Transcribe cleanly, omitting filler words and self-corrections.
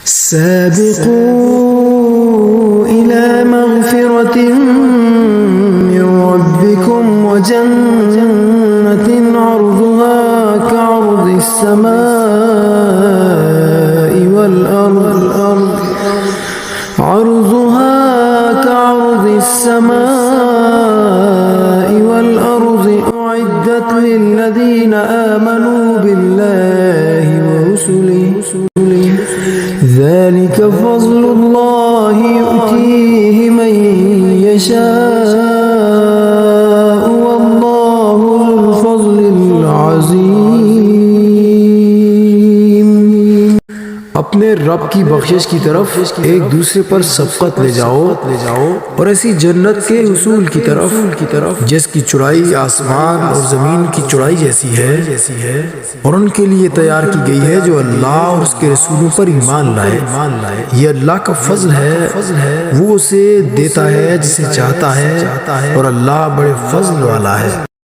سابقوا إلى مغفرة من ربكم وجنة عرضها كعرض السماء والأرض أعدت للذين آمنوا بالله ورسله ذلك فضل الله يؤتيه من يشاء والله ذو الفضل العظيم। अपने रब की बख्शिश की तरफ एक दूसरे पर सबकत ले जाओ और ऐसी जन्नत के हुसूल की तरफ जिसकी चौड़ाई आसमान और ज़मीन की चौड़ाई जैसी है और उनके लिए तैयार की गई है जो अल्लाह और उसके रसूलों पर ईमान लाए। ये अल्लाह का फजल है, वो उसे देता है जिसे चाहता है और अल्लाह बड़े फजल वाला है।